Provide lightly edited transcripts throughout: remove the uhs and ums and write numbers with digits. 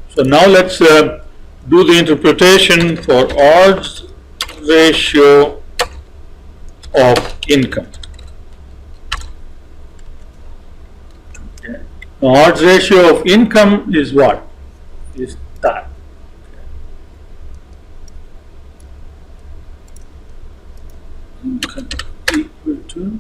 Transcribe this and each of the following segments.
So now let's do the interpretation for odds ratio of income. Okay. The odds ratio of income is what? Is that. Income equal to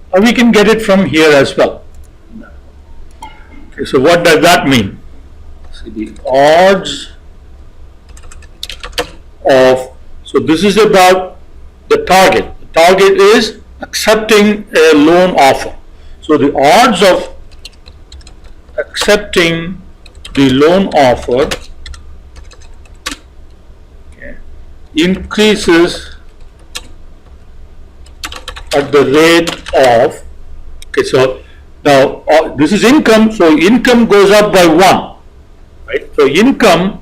or we can get it from here as well. Okay, so what does that mean? See the odds of, so this is about the target. The target is accepting a loan offer. So the odds of accepting the loan offer, okay, increases at the rate of, okay, so now this is income, so income goes up by 1, right? So income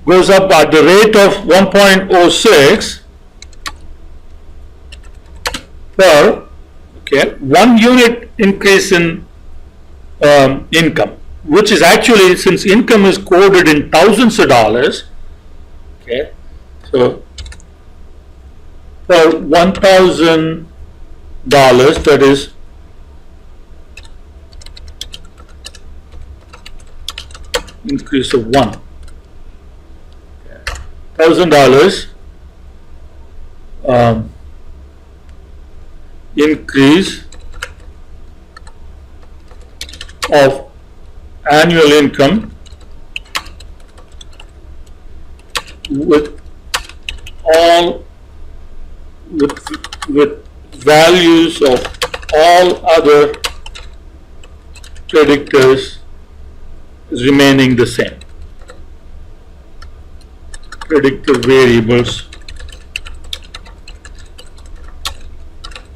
goes up at the rate of 1.06 per, okay, 1 unit increase in income, which is actually, since income is coded in thousands of dollars, okay, so for $1,000, that is increase of 1. $1,000 increase of annual income with all with values of all other predictors remaining the same. Predictor variables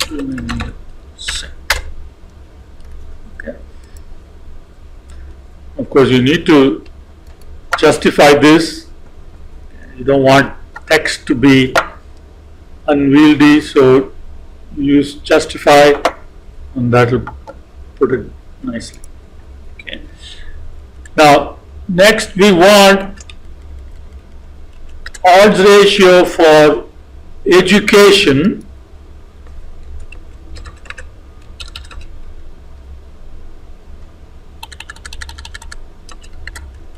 remaining the same. Okay. Of course, you need to justify this. You don't want text to be unwieldy, so use justify, and that will put it nicely. Okay. Now, next we want odds ratio for education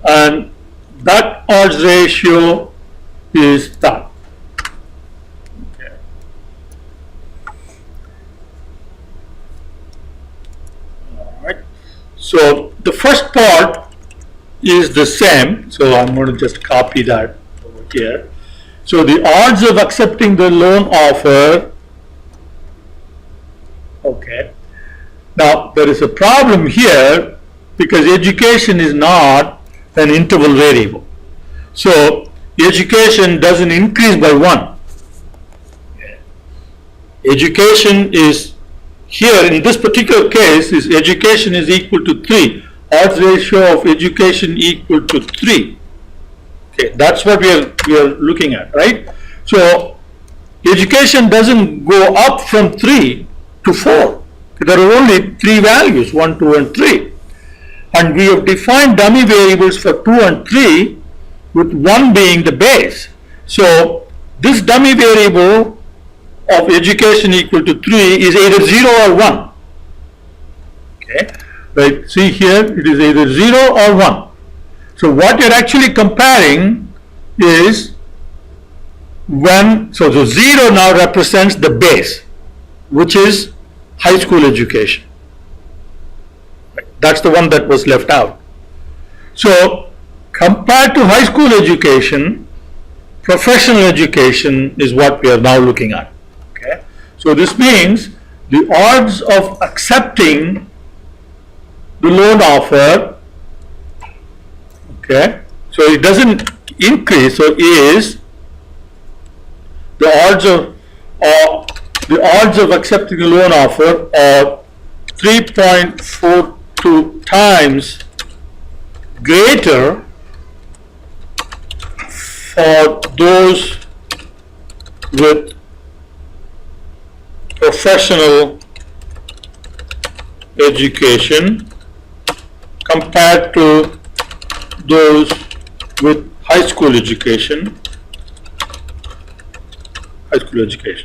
and that odds ratio is that. So the first part is the same, so I'm going to just copy that over here. So the odds of accepting the loan offer, okay. Now there is a problem here because education is not an interval variable. So education doesn't increase by 1. Education is here in this particular case is education is equal to 3. Odds ratio of education equal to 3. Okay, that's what we are looking at, right? So education doesn't go up from 3 to 4. There are only 3 values, 1, 2, and 3. And we have defined dummy variables for 2 and 3 with 1 being the base. So this dummy variable of education equal to 3 is either 0 or 1. Okay, right? See here, it is either 0 or 1. So what you're actually comparing is when, so the 0 now represents the base, which is high school education. Right? That's the one that was left out. So compared to high school education, professional education is what we are now looking at. So this means the odds of accepting the loan offer, okay, so it doesn't increase, so is the odds of accepting the loan offer are 3.42 times greater for those with professional education compared to those with high school education.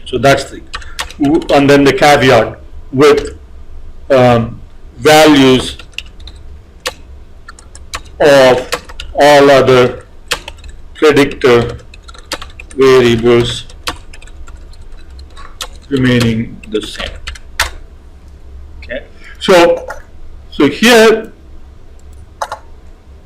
So that's the, and then the caveat with values of all other predictor variables remaining the same. Okay. So here,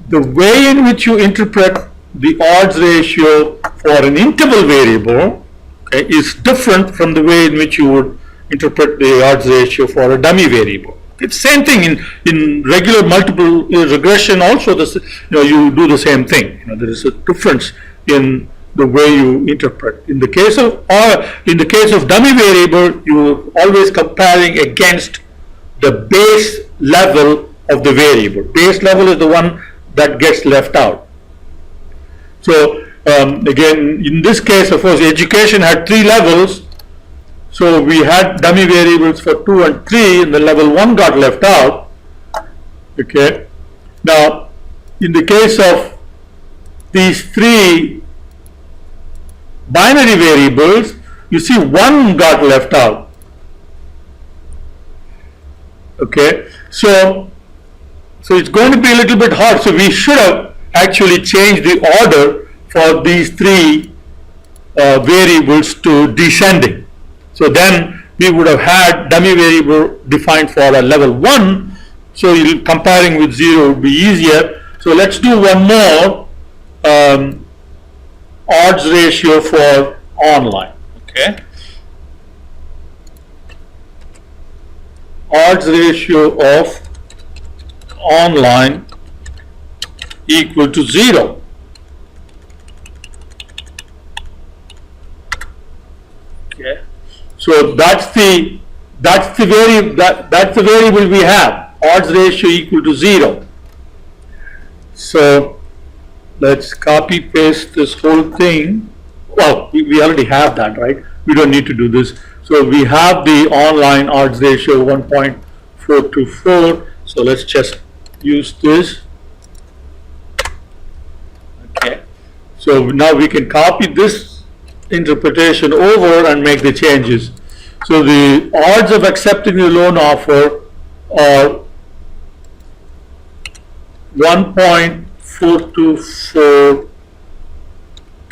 the way in which you interpret the odds ratio for an interval variable, okay, is different from the way in which you would interpret the odds ratio for a dummy variable. It's same thing in regular multiple regression. Also, you do the same thing. There is a difference in the way you interpret. In the case of dummy variable, you are always comparing against the base level of the variable. Base level is the one that gets left out. So again, in this case, of course, education had 3 levels. So we had dummy variables for 2 and 3, and the level 1 got left out. Okay. Now, in the case of these 3 binary variables, you see 1 got left out. Okay. So it's going to be a little bit hard. So we should have actually changed the order for these 3 variables to descending. So then we would have had dummy variable defined for a level 1. So comparing with 0 would be easier. So let's do one more odds ratio for online. Okay. Odds ratio of online equal to 0. Okay. So that's the variable we have, odds ratio equal to 0. So let's copy paste this whole thing. Well, we already have that, right? We don't need to do this. So we have the online odds ratio 1.424. So let's just use this. Okay. So now we can copy this interpretation over and make the changes. So the odds of accepting the loan offer are 1.424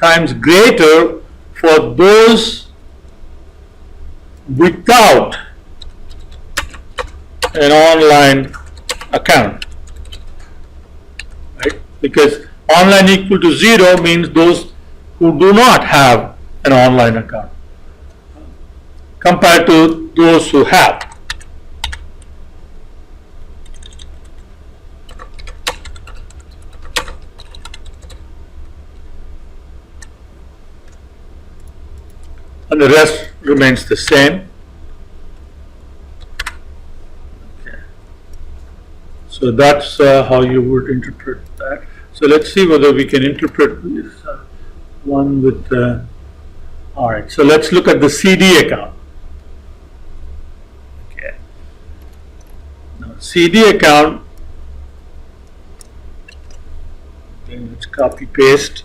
times greater for those without an online account, right? Because online equal to 0 means those who do not have an online account compared to those who have. And the rest remains the same. Okay. So that's how you would interpret that. So let's see whether we can interpret this one with all right, so let's look at the CD account. Okay. Now CD account, then let's copy paste.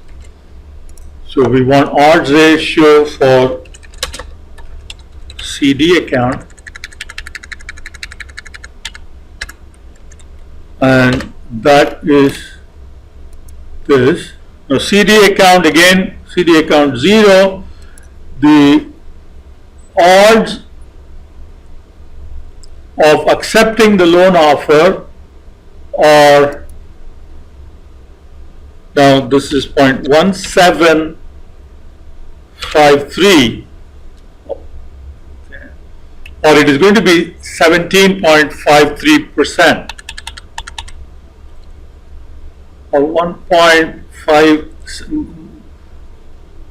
So we want odds ratio for CD account, and that is this. Now CD account, again, CD account 0, the odds of accepting the loan offer are, now this is 0.1753, or it is going to be 17.53%, or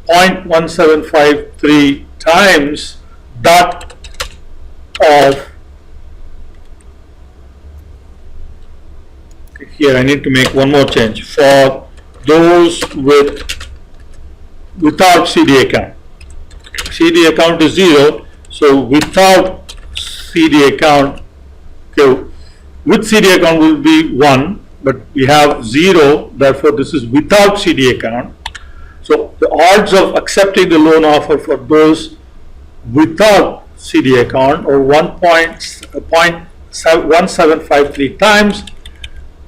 0.1753 times that of, here I need to make one more change, for those without CD account. CD account is 0, So without CD account, okay, with CD account will be 1, but we have 0, therefore this is without CD account. So the odds of accepting the loan offer for those without CD account are 1.1753 times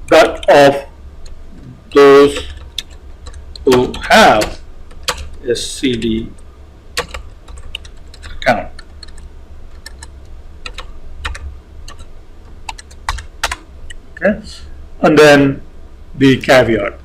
that of those who have a CD account. Okay, and then the caveat.